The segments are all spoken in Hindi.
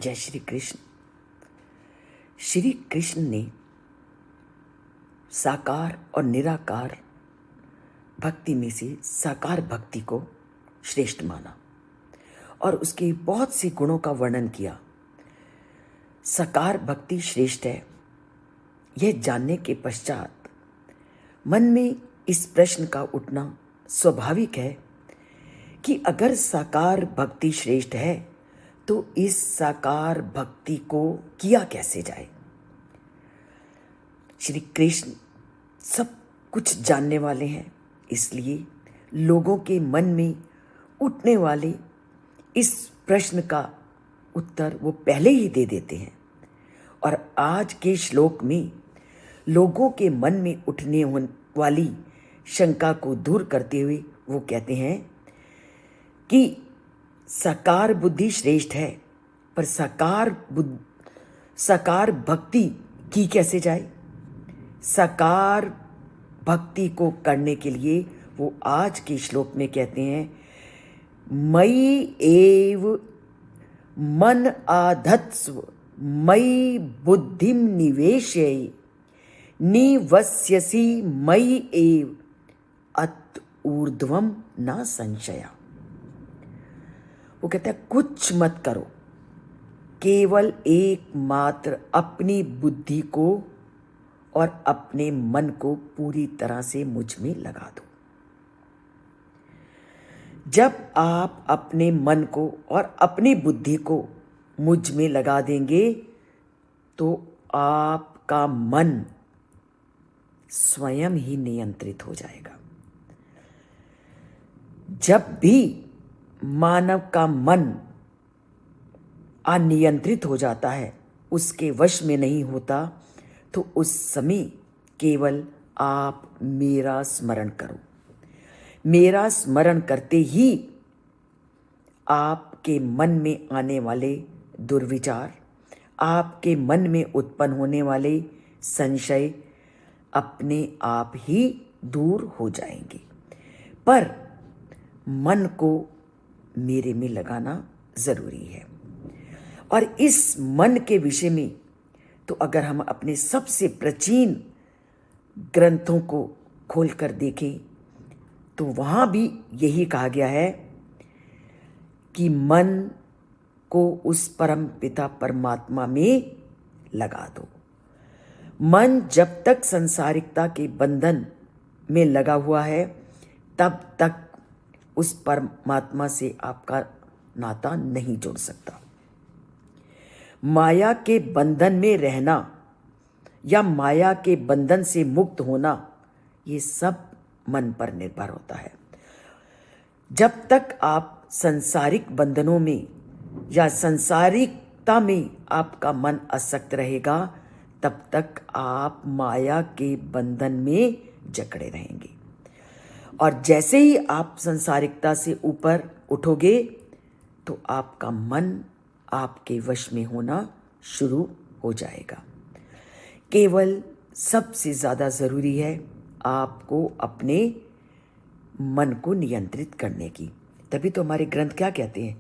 जय श्री कृष्ण। श्री कृष्ण ने साकार और निराकार भक्ति में से साकार भक्ति को श्रेष्ठ माना और उसके बहुत से गुणों का वर्णन किया। साकार भक्ति श्रेष्ठ है, यह जानने के पश्चात मन में इस प्रश्न का उठना स्वाभाविक है कि अगर साकार भक्ति श्रेष्ठ है तो इस साकार भक्ति को किया कैसे जाए। श्री कृष्ण सब कुछ जानने वाले हैं, इसलिए लोगों के मन में उठने वाले इस प्रश्न का उत्तर वो पहले ही दे देते हैं। और आज के श्लोक में लोगों के मन में उठने वाली शंका को दूर करते हुए वो कहते हैं कि साकार बुद्धि श्रेष्ठ है, पर साकार भक्ति की कैसे जाए। साकार भक्ति को करने के लिए वो आज के श्लोक में कहते हैं, मयि एव मन आधत्स्व मयि बुद्धिम निवेशय निवस्यसि मयि एव अत ऊर्ध्वम न संशया। वो कहता है कुछ मत करो, केवल एकमात्र अपनी बुद्धि को और अपने मन को पूरी तरह से मुझ में लगा दो। जब आप अपने मन को और अपनी बुद्धि को मुझ में लगा देंगे तो आपका मन स्वयं ही नियंत्रित हो जाएगा। जब भी मानव का मन अनियंत्रित हो जाता है, उसके वश में नहीं होता, तो उस समय केवल आप मेरा स्मरण करो। मेरा स्मरण करते ही आपके मन में आने वाले दुर्विचार, आपके मन में उत्पन्न होने वाले संशय अपने आप ही दूर हो जाएंगे। पर मन को मेरे में लगाना जरूरी है। और इस मन के विषय में तो अगर हम अपने सबसे प्राचीन ग्रंथों को खोलकर देखें तो वहां भी यही कहा गया है कि मन को उस परम पिता परमात्मा में लगा दो। मन जब तक संसारिकता के बंधन में लगा हुआ है तब तक उस परमात्मा से आपका नाता नहीं जुड़ सकता। माया के बंधन में रहना या माया के बंधन से मुक्त होना, ये सब मन पर निर्भर होता है। जब तक आप संसारिक बंधनों में या संसारिकता में आपका मन आसक्त रहेगा तब तक आप माया के बंधन में जकड़े रहेंगे। और जैसे ही आप संसारिकता से ऊपर उठोगे तो आपका मन आपके वश में होना शुरू हो जाएगा। केवल सबसे ज़्यादा ज़रूरी है आपको अपने मन को नियंत्रित करने की। तभी तो हमारे ग्रंथ क्या कहते हैं,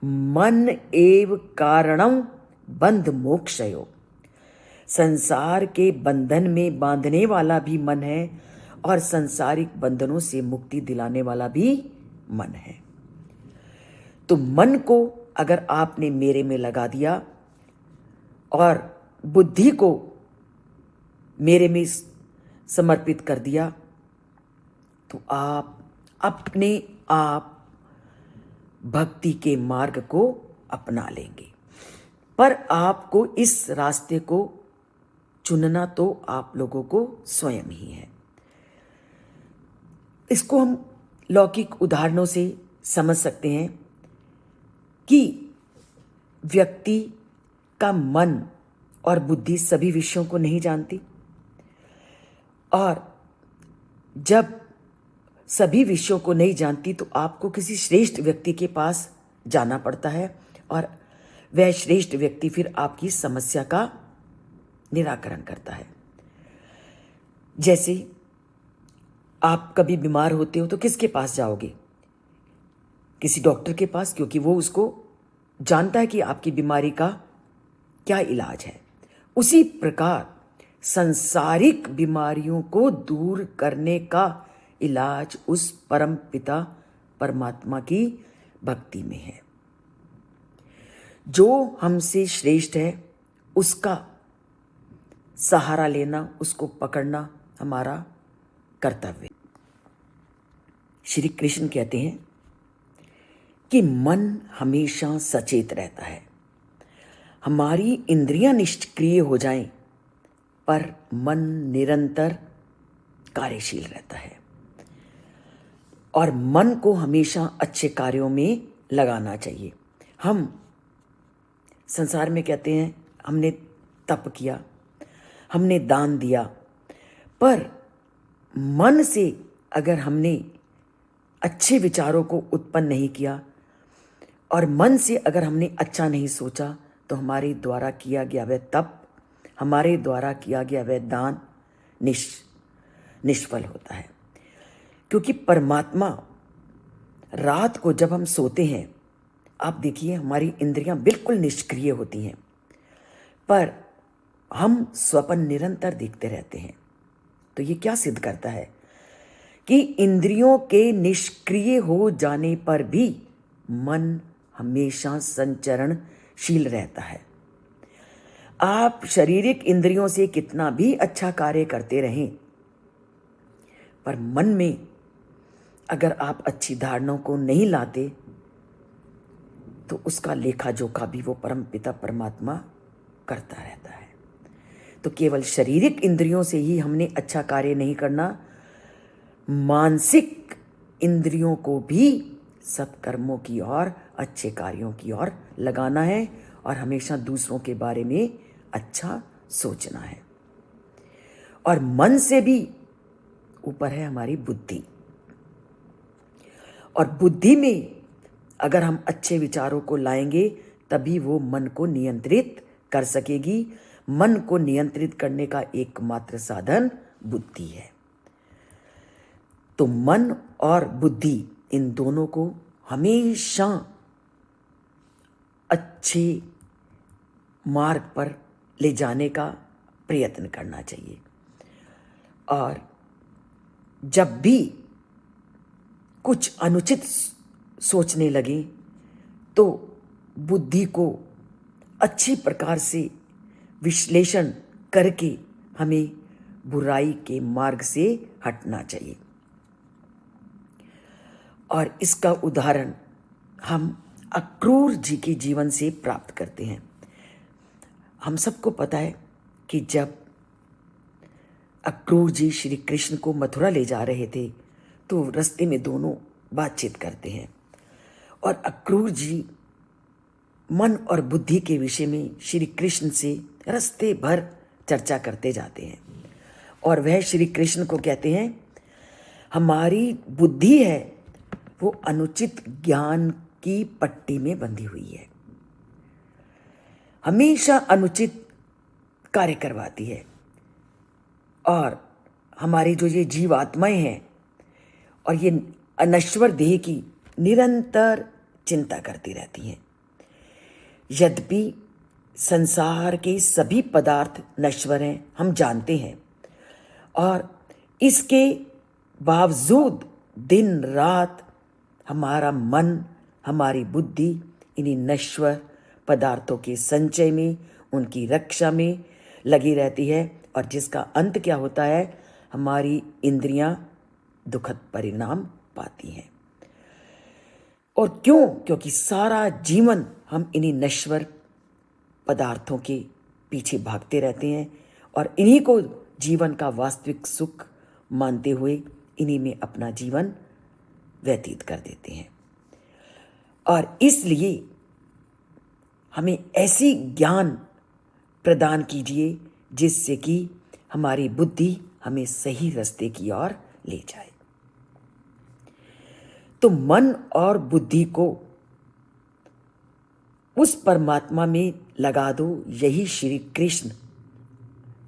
मन एव कारणम बंध मोक्षयो। संसार के बंधन में बांधने वाला भी मन है और संसारिक बंधनों से मुक्ति दिलाने वाला भी मन है। तो मन को अगर आपने मेरे में लगा दिया और बुद्धि को मेरे में समर्पित कर दिया तो आप अपने आप भक्ति के मार्ग को अपना लेंगे। पर आपको इस रास्ते को चुनना तो आप लोगों को स्वयं ही है। इसको हम लौकिक उदाहरणों से समझ सकते हैं कि व्यक्ति का मन और बुद्धि सभी विषयों को नहीं जानती, और जब सभी विषयों को नहीं जानती तो आपको किसी श्रेष्ठ व्यक्ति के पास जाना पड़ता है और वह श्रेष्ठ व्यक्ति फिर आपकी समस्या का निराकरण करता है। जैसे आप कभी बीमार होते हो तो किसके पास जाओगे? किसी डॉक्टर के पास, क्योंकि वो उसको जानता है कि आपकी बीमारी का क्या इलाज है। उसी प्रकार सांसारिक बीमारियों को दूर करने का इलाज उस परम पिता परमात्मा की भक्ति में है। जो हमसे श्रेष्ठ है उसका सहारा लेना, उसको पकड़ना हमारा कर्तव्य। श्री कृष्ण कहते हैं कि मन हमेशा सचेत रहता है। हमारी इंद्रियां निष्क्रिय हो जाएं पर मन निरंतर कार्यशील रहता है और मन को हमेशा अच्छे कार्यों में लगाना चाहिए। हम संसार में कहते हैं हमने तप किया, हमने दान दिया, पर मन से अगर हमने अच्छे विचारों को उत्पन्न नहीं किया और मन से अगर हमने अच्छा नहीं सोचा तो हमारे द्वारा किया गया वह तप, हमारे द्वारा किया गया वह दान निष्फल होता है। क्योंकि परमात्मा रात को जब हम सोते हैं, आप देखिए हमारी इंद्रियां बिल्कुल निष्क्रिय होती हैं, पर हम स्वप्न निरंतर देखते रहते हैं। तो ये क्या सिद्ध करता है कि इंद्रियों के निष्क्रिय हो जाने पर भी मन हमेशा संचरणशील रहता है। आप शारीरिक इंद्रियों से कितना भी अच्छा कार्य करते रहें, पर मन में अगर आप अच्छी धारणाओं को नहीं लाते तो उसका लेखा जोखा भी वो परम पिता परमात्मा करता रहता है। तो केवल शारीरिक इंद्रियों से ही हमने अच्छा कार्य नहीं करना, मानसिक इंद्रियों को भी सत्कर्मों की ओर, अच्छे कार्यों की ओर लगाना है और हमेशा दूसरों के बारे में अच्छा सोचना है। और मन से भी ऊपर है हमारी बुद्धि, और बुद्धि में अगर हम अच्छे विचारों को लाएंगे तभी वो मन को नियंत्रित कर सकेगी। मन को नियंत्रित करने का एकमात्र साधन बुद्धि है। तो मन और बुद्धि इन दोनों को हमेशा अच्छे मार्ग पर ले जाने का प्रयत्न करना चाहिए। और जब भी कुछ अनुचित सोचने लगे तो बुद्धि को अच्छी प्रकार से विश्लेषण करके हमें बुराई के मार्ग से हटना चाहिए। और इसका उदाहरण हम अक्रूर जी के जीवन से प्राप्त करते हैं। हम सबको पता है कि जब अक्रूर जी श्री कृष्ण को मथुरा ले जा रहे थे तो रास्ते में दोनों बातचीत करते हैं और अक्रूर जी मन और बुद्धि के विषय में श्री कृष्ण से रास्ते भर चर्चा करते जाते हैं। और वह श्री कृष्ण को कहते हैं हमारी बुद्धि है वो अनुचित ज्ञान की पट्टी में बंधी हुई है, हमेशा अनुचित कार्य करवाती है। और हमारी जो ये जीवात्माएं हैं और ये अनश्वर देह की निरंतर चिंता करती रहती हैं। यद्यपि संसार के सभी पदार्थ नश्वर हैं, हम जानते हैं, और इसके बावजूद दिन रात हमारा मन, हमारी बुद्धि इन्हीं नश्वर पदार्थों के संचय में, उनकी रक्षा में लगी रहती है। और जिसका अंत क्या होता है, हमारी इंद्रियां दुखद परिणाम पाती हैं। और क्यों? क्योंकि सारा जीवन हम इन्हीं नश्वर पदार्थों के पीछे भागते रहते हैं और इन्हीं को जीवन का वास्तविक सुख मानते हुए इन्हीं में अपना जीवन व्यतीत कर देते हैं। और इसलिए हमें ऐसी ज्ञान प्रदान कीजिए जिससे कि हमारी बुद्धि हमें सही रास्ते की ओर ले जाए। तो मन और बुद्धि को उस परमात्मा में लगा दो। यही श्री कृष्ण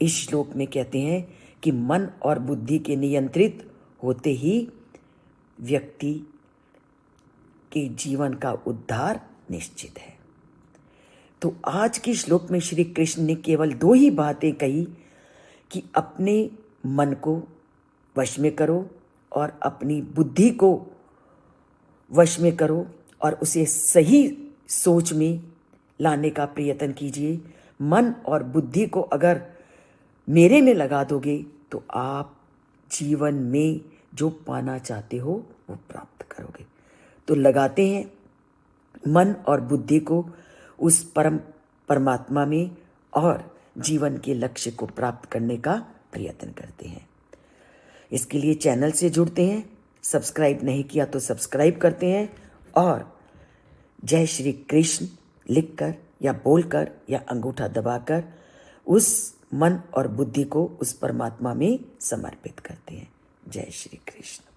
इस श्लोक में कहते हैं कि मन और बुद्धि के नियंत्रित होते ही व्यक्ति के जीवन का उद्धार निश्चित है। तो आज के श्लोक में श्री कृष्ण ने केवल 2 ही बातें कही कि अपने मन को वश में करो और अपनी बुद्धि को वश में करो और उसे सही सोच में लाने का प्रयत्न कीजिए। मन और बुद्धि को अगर मेरे में लगा दोगे तो आप जीवन में जो पाना चाहते हो वो प्राप्त करोगे। तो लगाते हैं मन और बुद्धि को उस परमात्मा में और जीवन के लक्ष्य को प्राप्त करने का प्रयत्न करते हैं। इसके लिए चैनल से जुड़ते हैं, सब्सक्राइब नहीं किया तो सब्सक्राइब करते हैं और जय श्री कृष्ण लिखकर या बोलकर या अंगूठा दबाकर उस मन और बुद्धि को उस परमात्मा में समर्पित करते हैं। जय श्री कृष्ण।